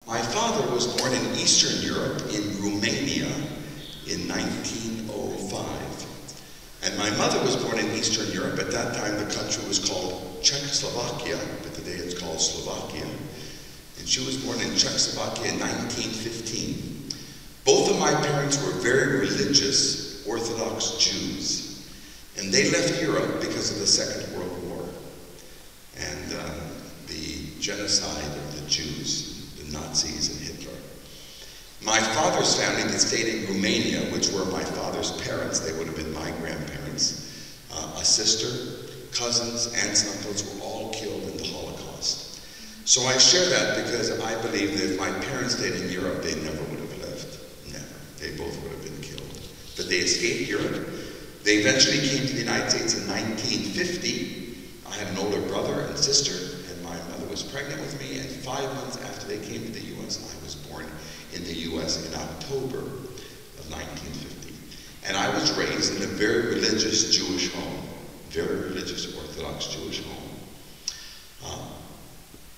My father was born in Eastern Europe, in Romania, in 1905. And my mother was born in Eastern Europe. At that time, the country was called Czechoslovakia, but today it's called Slovakia. And she was born in Czechoslovakia in 1915. Both of my parents were very religious Orthodox Jews. And they left Europe because of the Second World War and the genocide of the Jews, the Nazis and Hitler. My father's family that stayed in Romania, which were my father's parents, they would have been my grandparents, a sister, cousins, aunts and uncles were all killed in the Holocaust. So I share that because I believe that if my parents stayed in Europe, they never would have lived. Never. They both would have been killed. But they escaped Europe. They eventually came to the United States in 1950. I had an older brother and sister, and my mother was pregnant with me, and 5 months after they came to the U.S., I was born in the U.S. in October of 1950. And I was raised in a very religious Jewish home, very religious Orthodox Jewish home.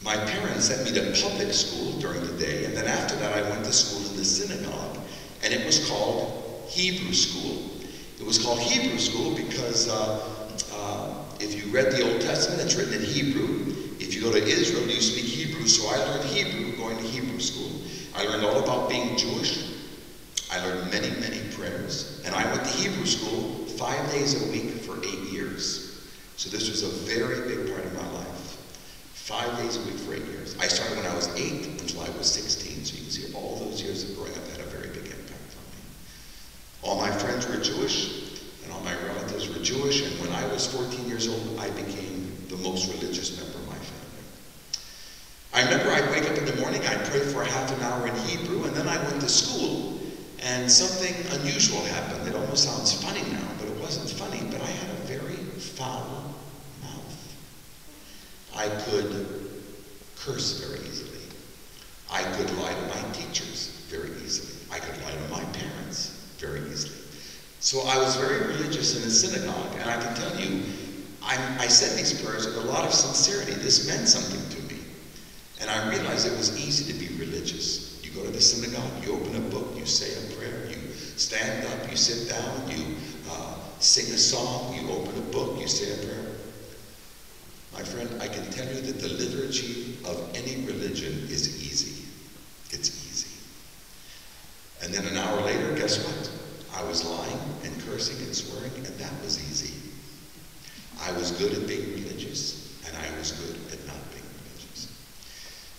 My parents sent me to public school during the day, and then after that I went to school in the synagogue, and it was called Hebrew school. It was called Hebrew school because if you read the Old Testament, it's written in Hebrew. If you go to Israel, you speak Hebrew, so I learned Hebrew going to Hebrew school. I learned all about being Jewish. I learned many, many prayers. And I went to Hebrew school 5 days a week for 8 years. So this was a very big part of my life. 5 days a week for 8 years. I started when I was 8 until I was 16. So you can see all those years of growing up had a very big impact on me. All my friends were Jewish, and all my relatives were Jewish. And when I was 14 years old, I became the most religious member of my family. I remember I'd wake up in the morning, I'd pray for half an hour in Hebrew, and then I went to school, and something unusual happened. It almost sounds funny now, but it wasn't funny, but I had a very foul mouth. I could curse very easily. I could lie to my teachers very easily. I could lie to my parents very easily. So I was very religious in the synagogue, and I can tell you, I said these prayers with a lot of sincerity. This meant something to me. And I realized it was easy to be religious. You go to the synagogue, you open a book, you say a prayer, you stand up, you sit down, you sing a song, you open a book, you say a prayer. My friend, I can tell you that the liturgy of any religion is easy. It's easy. And then an hour later, guess what? I was lying and cursing and swearing, and that was easy. I was good at being religious, and I was good at not being religious.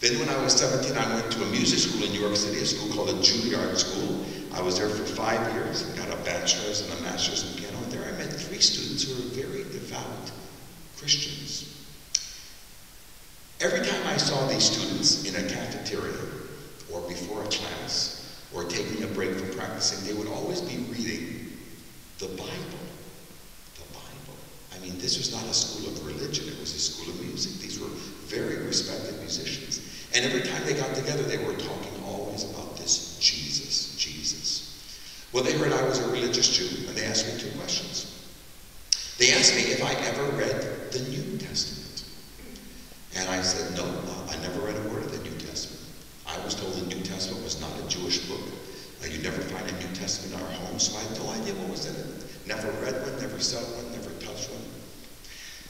Then when I was 17, I went to a music school in New York City, a school called the Juilliard School. I was there for 5 years and got a bachelor's and a master's in piano. And there I met 3 students who were very devout Christians. Every time I saw these students in a cafeteria or before a class or taking a break from practicing, they would always be reading the Bible. The Bible. I mean, this was not a school of religion, it was a school of music. These were very respected musicians. And every time they got together, they were talking always about this Jesus, Jesus. Well, they heard I was a religious Jew, and they asked me 2 questions. They asked me if I ever read the New Testament. And I said, no, I never read a word of the New Testament. I was told the New Testament was not a Jewish book. You never find a New Testament in our home, so I had no idea what was in it. Never read one, never saw one, never touched one.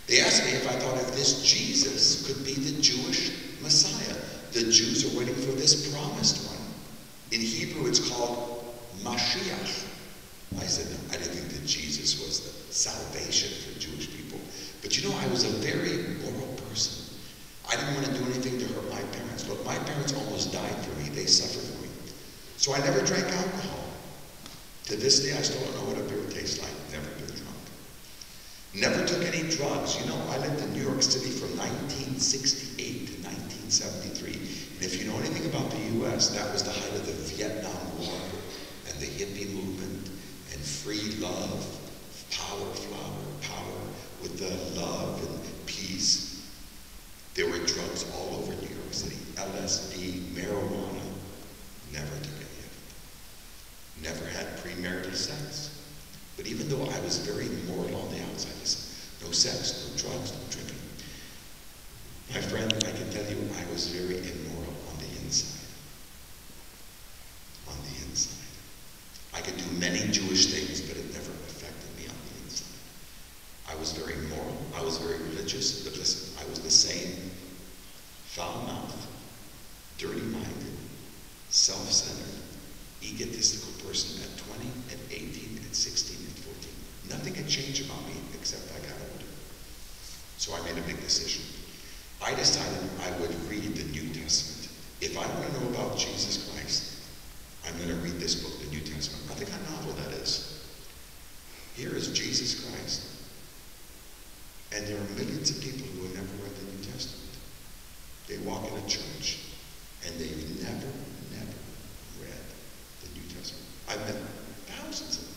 They asked me if I thought if this Jesus could be the Jewish Messiah. The Jews are waiting for this promised one. In Hebrew, it's called Mashiach. I said, no, I didn't think that Jesus was the salvation for Jewish people. But you know, I was a very moral person. I didn't want to do anything to hurt my parents. Look, my parents almost died for me. They suffered for me. So I never drank alcohol. To this day, I still don't know what a beer tastes like. Never been drunk. Never took any drugs. You know, I lived in New York City from 1968 to 1973. And if you know anything about the U.S., that was the height of the Vietnam War and the hippie movement and free love, power, flower, power with the love and peace. There were drugs all over New York City. LSD, marijuana. Never took any of it. Never had premarital sex. But even though I was very moral on the outside, listen, no sex, no drugs, no drinking. My friend, I can tell you I was very immoral on the inside. self-centered, egotistical person at 20, at 18, at 16, at 14. Nothing had changed about me except I got older. So I made a big decision. I decided I would read the New Testament. If I want to know about Jesus Christ, I'm going to read this book, the New Testament. I think how novel that is. Here is Jesus Christ. And there are millions of people who have never read the New Testament. They walk in a church and they've never read the New Testament. I've met thousands of them.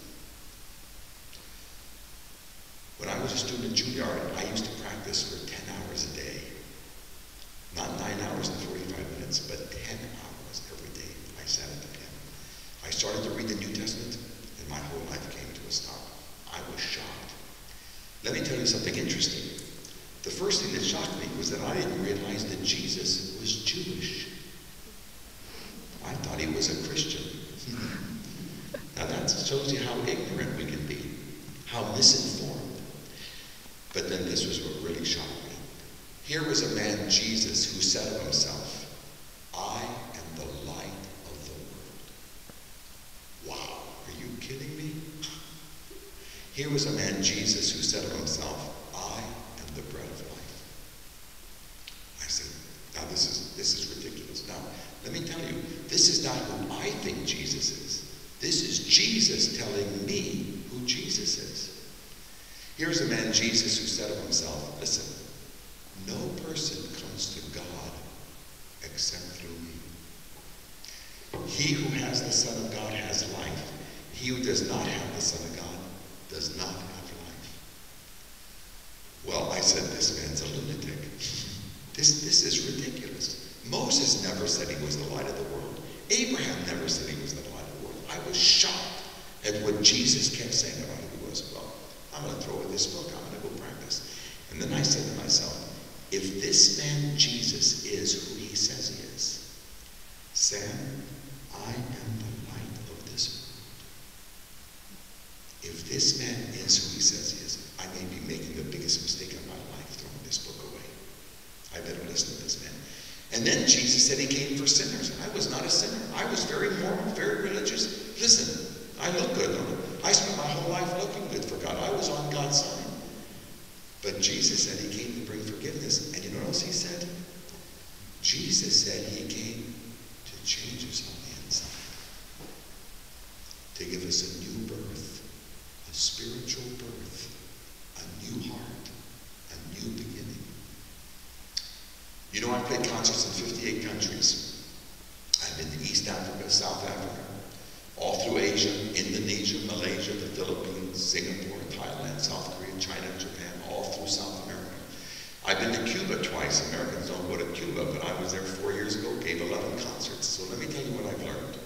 When I was a student at Juilliard, I used to practice for 10 hours a day. Not 9 hours and 45 minutes, but 10 hours every day. I sat at the piano. I started to read the New Testament, and my whole life came to a stop. I was shocked. Let me tell you something interesting. The first thing that shocked me was that I didn't realize that Jesus was Jewish. I thought he was a Christian. Now that shows you how ignorant we can be, how misinformed. But then this was what really shocked me. Here was a man, Jesus, who said of himself, I am the light of the world. Wow, are you kidding me? Here was a man, Jesus, who said of himself, I am the bread of life. I said, now this is ridiculous. Now, let me tell you, this is not who I think Jesus is. This is Jesus telling me who Jesus is. Here's a man, Jesus, who said of himself, listen, no person comes to God except through me. He who has the Son of God has life. He who does not have the Son of God does not have life. Well, I said, this man's a lunatic. This is ridiculous. Moses never said he was the light of the world. Abraham never said he was the light of the world. I was shocked at what Jesus kept saying about who he was. Well, I'm going to throw away this book. I'm going to go practice. And then I said to myself, if this man Jesus is who he says he is, Sam, I am the light of this world. If this man is who he says he is, I may be making the biggest mistake of my life throwing this book away. I better listen to this man. And then Jesus said he came for sinners. I was not a sinner. I was very moral, very religious. Listen, I look good, don't I? I spent my whole life looking good for God. I was on God's side. But Jesus said he came to bring forgiveness. And you know what else he said? Jesus said he came to change us on the inside. To give us a new birth, a spiritual birth, a new heart, a new beginning. You know, I've played concerts in 58 countries. I've been to East Africa, South Africa, all through Asia, Indonesia, Malaysia, the Philippines, Singapore, Thailand, South Korea, China, Japan, all through South America. I've been to Cuba twice. Americans don't go to Cuba, but I was there 4 years ago, gave 11 concerts. So let me tell you what I've learned.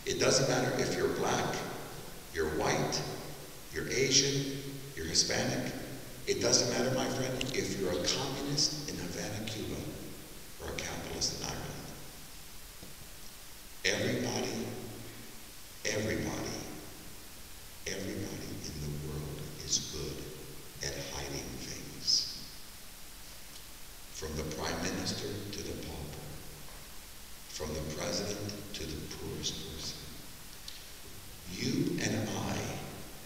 It doesn't matter if you're black, you're white, you're Asian, you're Hispanic. It doesn't matter, my friend, if you're a communist in Havana, Cuba, or a capitalist in Ireland. Everybody in the world is good at hiding things. From the prime minister to the pauper. From the president to the poorest person. You and I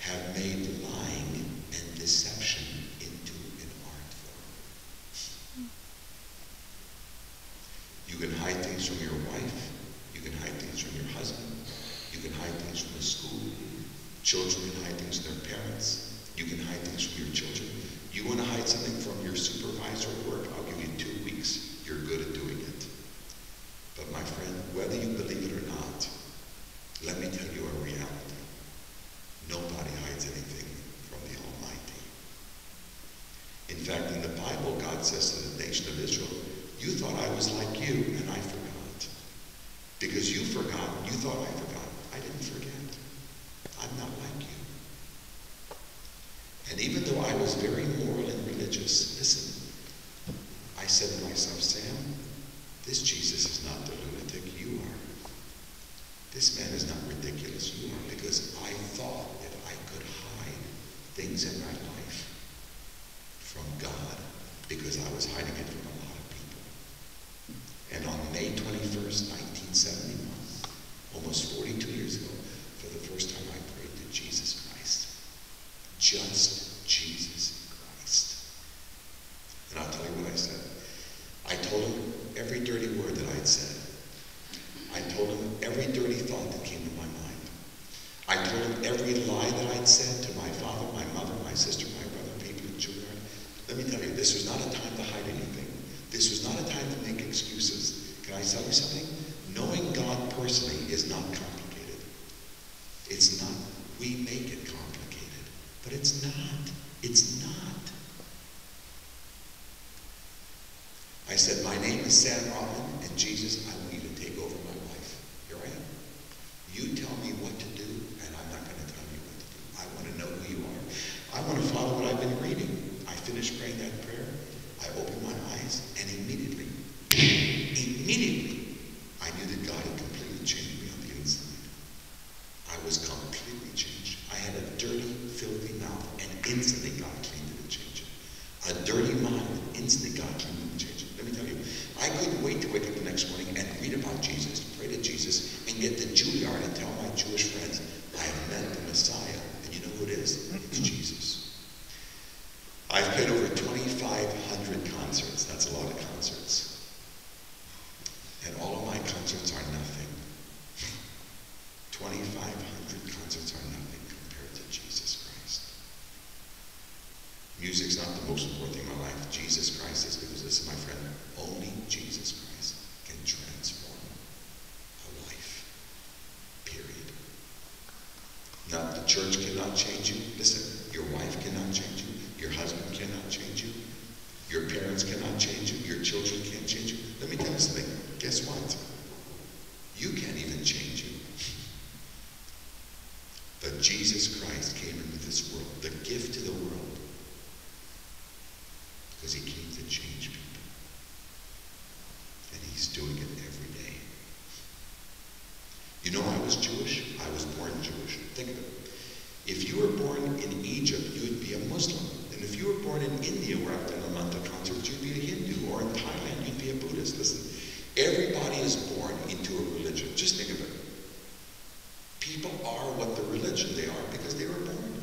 have made lying and deception into an art form. You can hide things from your wife. You can hide things from your husband. You can hide things from the school. Children can hide things from their parents. You can hide things from your children. You want to hide something from your supervisor at work? I'll give you 2 weeks. You're good at doing it. But my friend, whether you believe it or not, let me tell you a reality. Nobody hides anything from the Almighty. In fact, in the Bible, God says to the nation of Israel, you thought I was like you, and I forgot. Because you forgot, you thought I forgot. I didn't forget. I'm not like you. And even though I was very moral and religious, listen, I said to myself, Sam, this Jesus is not the lunatic you are. This man is not ridiculous you are, because I thought that I could hide things in my life from God because I was hiding it from a lot of people. And on May 21st, 1970, just Jesus Christ. And I'll tell you what I said. I told him every dirty word that I'd said. I told him every dirty thought that came to my mind. I told him every lie that I'd said to my father, my mother, my sister, my brother, people in children. Let me tell you, this was not a time to hide anything. This was not a time to make excuses. Can I tell you something? Knowing God personally is not complicated. It's not. We make it complicated. But it's not. It's not. I said, my name is Sam Rothman, and Jesus, I want you to take over my life. Here I am. You tell me what to do, and I'm not going to tell you what to do. I want to know who you are. I want to follow what I've been reading. I finished praying that prayer. I opened my eyes, and immediately, I knew that God had completely changed me on the inside. I was completely changed. I had a dirty, filthy mouth, and instantly God cleaned it and changed it. A dirty mind, instantly God cleaned it and changed it. Let me tell you, I couldn't wait to wake up the next morning and read about Jesus, pray to Jesus, and get to Juilliard and tell my Jewish friends, I have met the Messiah. And you know who it is? It's Jesus. I've played over 2,500 concerts. That's a lot of concerts. And all of my concerts are nothing. 2,500 concerts are nothing compared to Jesus Christ. Music's not the most important thing in my life. Jesus Christ is, because listen, my friend, only Jesus Christ can transform a life. Period. Not the church cannot change you. Listen, your wife cannot change you. Your husband cannot change you. Your parents cannot change you. Your children can't change you. Let me tell you something. Guess what? You can't even change you. But Jesus Christ came into this world, the gift to the world, because he came to change people. And he's doing it every day. You know, I was Jewish. I was born Jewish. Think of it. If you were born in Egypt, you'd be a Muslim. And if you were born in India, where I've done a month of concerts, you'd be a Hindu. Or in Thailand, you'd be a Buddhist. Listen, everybody is born into a religion. Just think of it. People are what the religion they are because they were born.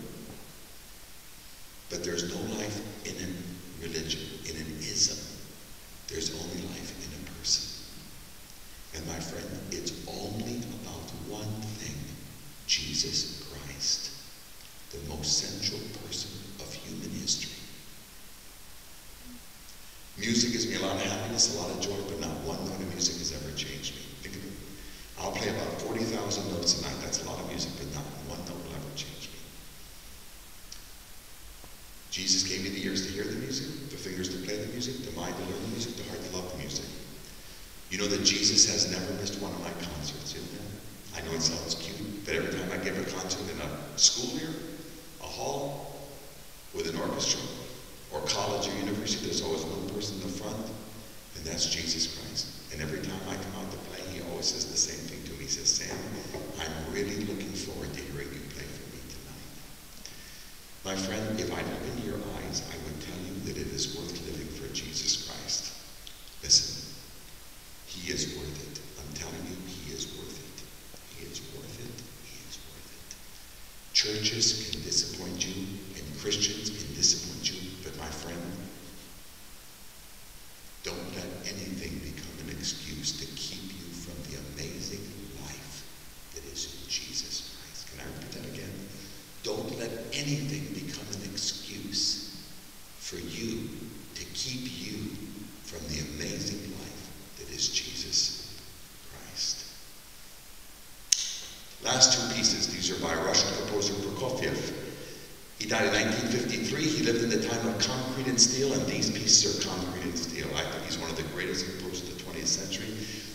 But there's no life in a religion, in an ism. There's only life in a person. And my friend, it's only about one thing. Jesus Christ, the most central person of human history. Music gives me a lot of happiness, a lot of joy, but not one note of music has ever changed me. Think of it. I'll play about 40,000 notes a night. That's a lot of music, but not one note will ever change me. Jesus gave me the ears to hear the music, the fingers to play the music, the mind to learn the music, the heart to love the music. You know that Jesus has never missed one of my concerts, you know? I know it sounds cute, but every time I give a concert in a school here, a hall, with an orchestra, or college or university, there's always one person in the front, and that's Jesus Christ. And every time I come out to play, he always says the same thing to me. He says, Sam, I'm really looking forward to hearing you play for me tonight. My friend, if I'd look into your eyes, I would tell you that it is worth living for Jesus Christ. Listen, he is worth it. I'm telling you, he is worth it. He is worth it. He is worth it. Churches can disappoint you, and Christians can disappoint you, but my friend, don't let anything become an excuse to keep you from the amazing life that is in Jesus Christ. Can I repeat that again? Don't let anything become an excuse for you to keep you from the amazing life that is Jesus Christ. Last two pieces. These are by Russian composer Prokofiev. He died in 1953. He lived in the time of concrete and steel, and these pieces are concrete and steel. I think he's one of the greatest composers of the 20th century.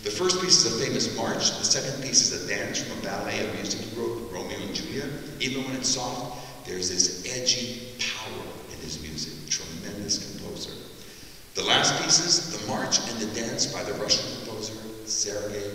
The first piece is a famous march. The second piece is a dance from a ballet of music he wrote, Romeo and Juliet. Even when it's soft, there's this edgy power in his music. Tremendous composer. The last pieces, the march and the dance by the Russian composer Sergei